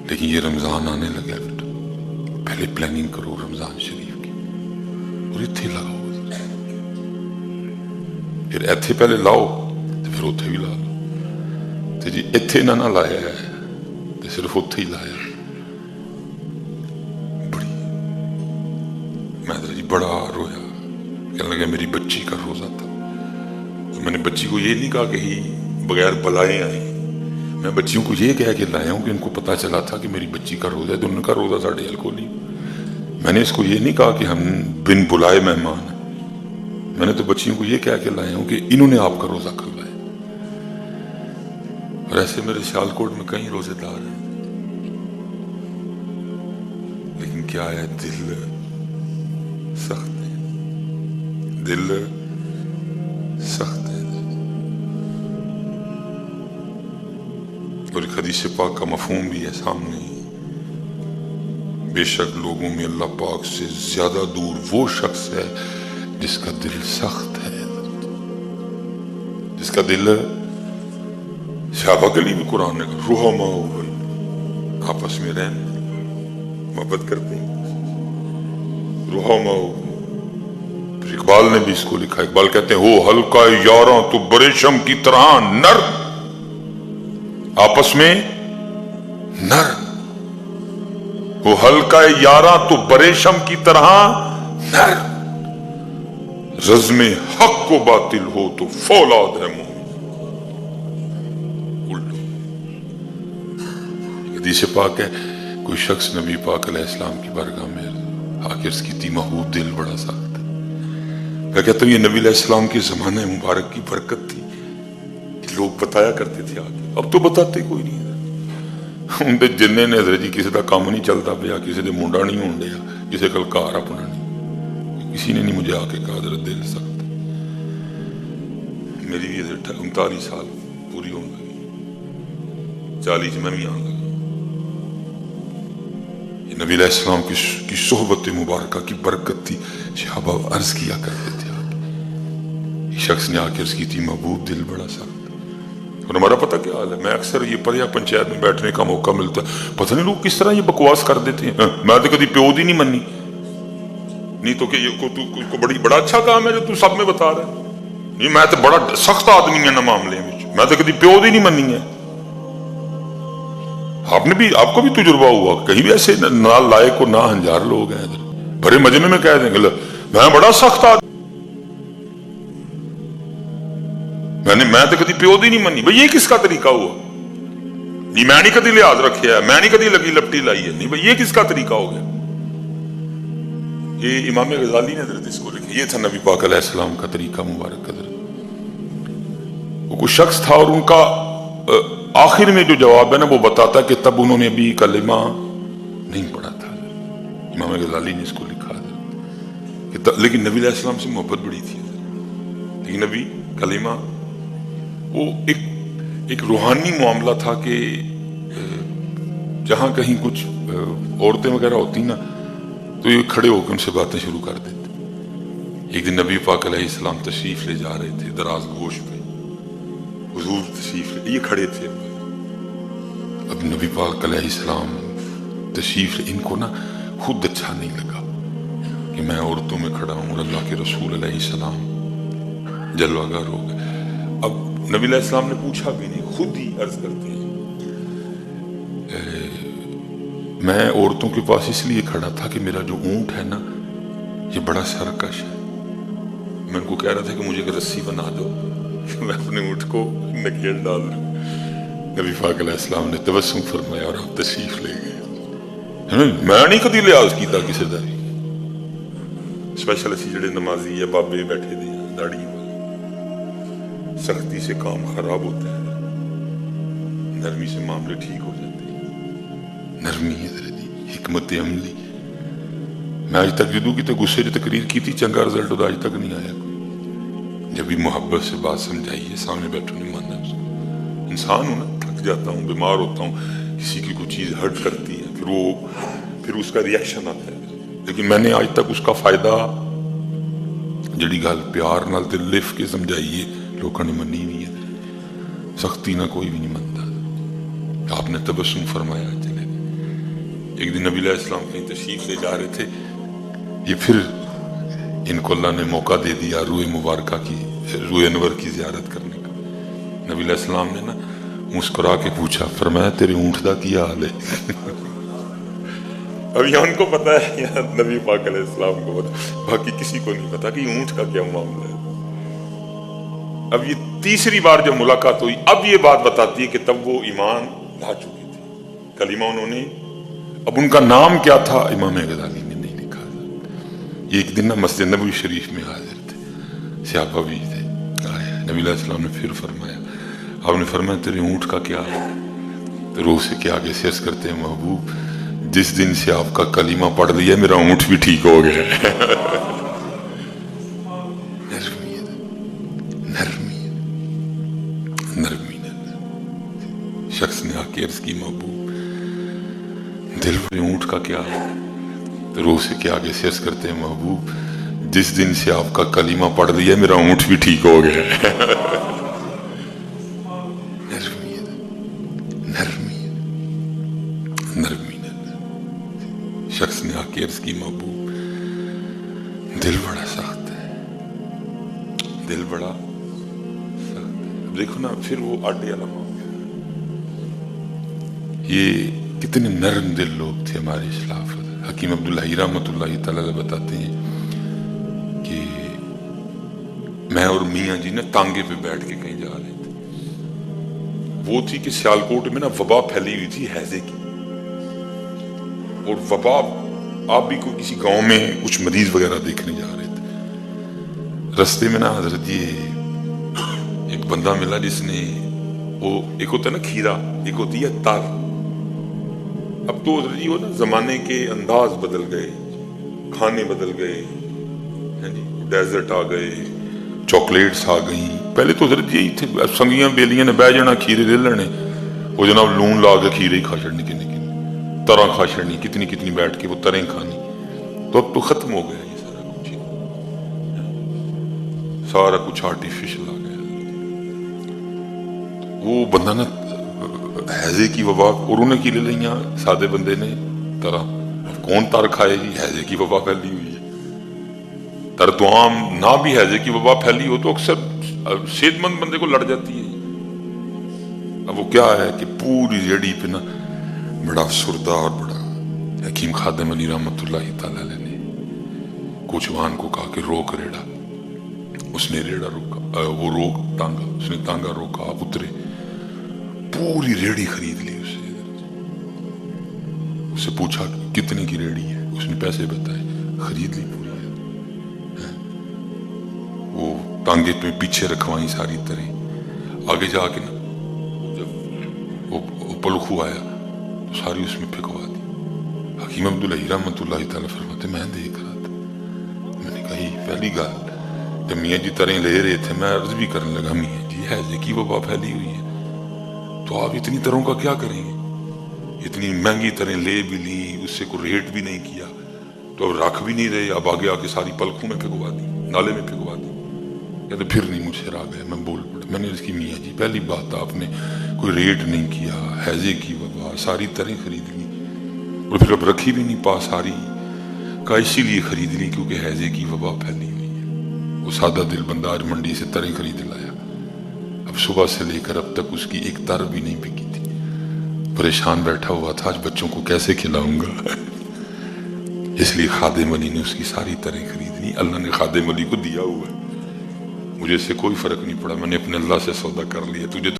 لیکن یہ رمضان آنے لگا بیٹا، پہلے پلاننگ کرو رمضان شریف کی، اور اتھے لاؤ، پھر ایتھے پہلے لاؤ تو پھر اتھے بھی لا لو، تو جی اتھے نہ لایا ہے تو صرف اتھے ہی لایا۔ میں جی بڑا رویا، کہنے لگا میری بچی کا روزہ تھا، تو میں نے بچی کو یہ نہیں کہا کہ ہی بغیر بلائے آئیں، میں بچیوں کو یہ کہہ کے لایا ہوں کہ ان کو پتا چلا تھا کہ میری بچی کا روزہ ہے، تو ان کا روزہ ساڑھے الکولی۔ میں نے اس کو یہ نہیں کہا کہ ہم بن بلائے مہمان ہیں، میں نے تو بچیوں کو یہ کہہ کے لایا ہوں کہ انہوں نے آپ کا روزہ کھلوایا۔ اور ایسے میرے سیالکوٹ میں کئی روزے دار ہیں، لیکن کیا ہے، دل سخت ہے، دل سخت ہے۔ اور ایک حدیث پاک کا مفہوم بھی ہے سامنے، بے شک لوگوں میں اللہ پاک سے زیادہ دور وہ شخص ہے جس کا دل سخت ہے، جس کا دل، صحابہ کے لیے بھی قرآن نے کہا رحماء ہوئی، آپس میں رہنا، محبت کرتے ہیں، رحماء۔ پھر اقبال نے بھی اس کو لکھا، اقبال کہتے ہیں ہو ہلکا یاراں تو بریشم کی طرح نرم، آپس میں نرم، وہ ہلکا یاراں تو بریشم کی طرح نرم، رزم حق و باطل ہو تو فولاد ہے مومن۔ الٹو حدیث پاک ہے، کوئی شخص نبی پاک علیہ السلام کی بارگاہ میں آخر اس کی تھی محبوب دل بڑا سخت ہے۔ میں کہتا ہوں یہ نبی علیہ السلام کے زمانے مبارک کی برکت تھی کہ لوگ بتایا کرتے تھے آگے، اب تو بتاتے کوئی نہیں ہے۔ ان دے جننے نے حضرت جی کسی دا کام نہیں چلتا پیا، کسی دے منڈا نہیں ہون ڈیا، کسی کل کار اپنا نہیں، کسی نے نہیں مجھے آ کے کہا حضرت دل سخت ہے۔ میری بھی 39 سال پوری ہون لگی، 40 میں بھی آن لگا۔ یہ نبی علیہ السلام کی صحبت مبارکہ کی برکت تھی، صحابہ عرض کیا کرتے تھے آگے، یہ شخص نے آ کے عرض کی تھی محبوب دل بڑا سخت۔ اور ہمارا پتہ کیا حال ہے، میں اکثر یہ پریا پنچایت میں بیٹھنے کا موقع ملتا ہے، پتہ نہیں لوگ کس طرح یہ بکواس کر دیتے ہیں، میں تو کبھی پیو دی نہیں منی، نہیں تو کہ یہ کو بڑا اچھا کام ہے جو تو سب میں بتا رہا ہے، نہیں میں تو بڑا سخت آدمی ہے نا معاملے میں تو کبھی پیو دی نہیں منی ہے۔ آپ کو بھی تجربہ ہوا کہ کہیں بھی ایسے نہ لائق اور نہ ہنجار لوگ ہیں ادھر، بڑے مجمع میں کہہ دیں گے میں بڑا سخت آدمی، میں تو کدی پیو دی نہیں منی، بھئی یہ کس کا طریقہ ہوا؟ نہیں میں نہیں کدی لحاظ رکھیا ہے، میں نہیں کدی لگی لپٹی لائی ہے، نہیں بھئی یہ کس کا طریقہ ہو گیا؟ یہ امام غزالی نے حضرت اس کو لکھا، یہ تھا نبی پاک علیہ السلام کا طریقہ مبارک حضرت۔ وہ کوئی شخص تھا اور ان کا آخر میں جو جواب ہے نا وہ بتاتا ہے کہ تب انہوں نے ابھی کلمہ نہیں پڑھا تھا، امام غزالی نے اس کو لکھا حضرت، لیکن نبی علیہ السلام سے محبت بڑی تھی حضرت، لیکن نبی کلمہ، وہ ایک روحانی معاملہ تھا کہ جہاں کہیں کچھ عورتیں وغیرہ ہوتی نا تو یہ کھڑے ہو کے ان سے باتیں شروع کر دیتے۔ ایک دن نبی پاک علیہ السلام تشریف لے جا رہے تھے دراز گوش پہ، حضور تشریف لے، یہ کھڑے تھے، اب نبی پاک علیہ السلام تشریف لے، ان کو نا خود اچھا نہیں لگا کہ میں عورتوں میں کھڑا ہوں اور اللہ کے رسول علیہ السلام جلوہ گر ہو گئے۔ اب نبی علیہ السلام نے پوچھا بھی نہیں، خود ہی عرض کرتے ہیں میں عورتوں کے پاس اس لیے کھڑا تھا کہ میرا جو اونٹ ہے نا یہ بڑا سرکش ہے، میں ان کو کہہ رہا تھا کہ مجھے ایک رسی بنا دو میں اپنے اونٹ کو نکیل ڈال دوں۔ نبی پاک علیہ السلام نے تبسم فرمایا اور آپ تشریف لے گئے۔ میں نہیں کدی لحاظ کیتا کسی دا، اسپیشل اسی جڑے نمازی یا بابے بیٹھے دے داڑھی والے، سختی سے کام خراب ہوتا ہے، نرمی سے معاملے ٹھیک ہو جاتے ہیں، نرمی حضرت حکمت عملی۔ میں آج تک جدو کی تو غصے جو تقریر کی تھی چنگا رزلٹ ہوتا آج تک نہیں آیا کوئی، جب بھی محبت سے بات سمجھائیے، سامنے بیٹھو نہیں ماننا اس کو، انسان ہوں نا، تھک جاتا ہوں، بیمار ہوتا ہوں، کسی کی کوئی چیز ہرٹ کرتی ہے پھر اس کا ریاکشن آتا ہے، لیکن میں نے آج تک اس کا فائدہ جڑی گل پیار نال تے لف کے سمجھائیے لوگوں نے منی نہیں ہے، سختی نہ کوئی بھی نہیں منتا۔ آپ نے تبسم فرمایا چلے، ایک دن نبی علیہ السلام کہیں تشریف لے جا رہے تھے، یہ پھر ان کو اللہ نے موقع دے دیا روئے مبارکہ کی، روئے انور کی زیارت کرنے کا۔ نبی علیہ السلام نے نا مسکرا کے پوچھا، فرمایا تیرے اونٹ دا کیا حال ہے؟ اب یہاں ان کو پتا ہے، یہاں نبی پاک علیہ السلام کو پتا، باقی کسی کو نہیں پتا کہ اونٹ کا کیا معاملہ ہے۔ اب یہ تیسری بار جب ملاقات ہوئی، اب یہ بات بتاتی ہے کہ تب وہ ایمان لا چکے تھے، کلمہ انہوں نے، اب ان کا نام کیا تھا امام غزالی نے نہیں لکھا تھا۔ یہ ایک دن نا مسجد نبوی شریف میں حاضر تھے، صحابہ بھی تھے، آیا نبی علیہ السلام نے پھر فرمایا، آپ نے فرمایا تیرے اونٹ کا کیا ہے؟ تو روح سے کے آگے سے عرض کرتے ہیں، محبوب جس دن سے آپ کا کلمہ پڑھ لیا میرا اونٹ بھی ٹھیک ہو گیا۔ نرمی شخص نے آ کے عرض کی، محبوب دل والے اونٹ کا کیا ہے؟ تو روح سے کے آگے سے عرض کرتے ہیں، محبوب جس دن سے آپ کا کلمہ پڑھ لیا میرا اونٹ بھی ٹھیک ہو گیا۔ نرمی شخص نے آ کے عرض کی، محبوب دل بڑا سخت ہے، دل بڑا سخت ہے۔ اب دیکھو نا پھر وہ آٹے والا معاملہ، یہ کتنے نرم دل لوگ تھے ہمارے اسلاف۔ حکیم عبداللہ رحمۃ اللہ تعالی بتاتے ہیں کہ میں اور میاں جی نے تانگے پہ بیٹھ کے کہیں جا رہے تھے، وہ تھی کہ سیالکوٹ میں نا وبا پھیلی ہوئی تھی ہیضے کی، اور وبا آپ بھی کوئی کسی گاؤں میں کچھ مریض وغیرہ دیکھنے جا رہے تھے، رستے میں نا حضرت یہ ایک بندہ ملا جس نے، وہ ایک ہوتا ہے نا کھیرا، ایک ہوتی ہے تار۔ اب تو حضرت جی وہ نا زمانے کے انداز بدل گئے، کھانے بدل گئے، ڈیزرٹ آ گئے، چاکلیٹس آ گئیں۔ پہلے تو حضرت یہی تھے، سنگیاں بیلیاں نے بہ جانا، کھیرے لے لینے، وہ جناب لون لا کے کھیرے ہی کھا چڑنی، طرح کھا چڑنی، کتنی کتنی بیٹھ کے وہ طرح کھانی۔ تو اب تو ختم ہو گیا یہ سارا کچھ، سارا کچھ آرٹیفیشل آ گیا۔ وہ بندہ نا ہیضے کی وبا، اور انہیں کی لے لیا سادے بندے نے طرح، اب کون تر کھائے گی؟ ہیضے کی وبا پھیلی ہوئی ہے، تر تو عام نہ بھی ہیضے کی وبا پھیلی ہو تو اکثر صحت مند بندے کو لڑ جاتی ہے۔ اب وہ کیا ہے کہ پوری ریڑھی پہ نا بڑا افسردہ اور بڑا، حکیم خادم علی رحمۃ اللہ تعالی نے کوچوان کو کہا کہ روک ریڑا، اس نے ریڑا روکا، وہ روک ٹانگا، اس نے ٹانگا روکا، آپ اترے، پوری ریڑھی خرید لی اس سے پوچھا کتنے کی ریڑھی ہے، اس نے پیسے بتائے، خرید لی پوری ہے۔ وہ ٹانگے پہ پیچھے رکھوائیں ساری طرح، آگے جا کے نا جب وہ پلخو آیا تو ساری اس میں پھکوا دی۔ حکیم عبداللہ رحمۃ اللہ تعالیٰ فرماتے میں دیکھ رہا تھا، میں نے کہا یہ پہلی گل جب میاں جی طرح لے رہے تھے میں عرض بھی کرنے لگا، میاں جی ہیضے کی وبا پھیلی ہوئی ہے تو آپ اتنی طرحوں کا کیا کریں گے؟ اتنی مہنگی طرح لے بھی لی، اس سے کوئی ریٹ بھی نہیں کیا، تو اب رکھ بھی نہیں رہے، اب آگے آ کے ساری پلکوں میں پھکوا دی، نالے میں پھکوا دی۔ کہتے پھر نہیں مجھ سے رہ گئے، میں بول پڑا، میں نے اس کی میاں جی پہلی بات آپ نے کوئی ریٹ نہیں کیا، ہیضے کی وبا ساری طرح خرید لی، اور پھر اب رکھی بھی نہیں پاس ساری کا، اسی لیے خرید لی کیونکہ ہیضے کی وبا پھیلی ہوئی ہے۔ وہ سادہ دل بندہ آج منڈی سے طرح خرید لایا، اب صبح سے لے کر اب تک اس کی ایک تر بھی نہیں بکی تھی، پریشان بیٹھا ہوا تھا، آج بچوں کو کیسے کھلاؤں گا؟ اس لیے خادم علی نے اس کی ساری طرح خرید لی۔ اللہ نے خادم علی کو دیا ہوا ہے، مجھے اس سے کوئی فرق نہیں پڑا، میں نے اپنے اللہ سے سودا کر لیا، تجھے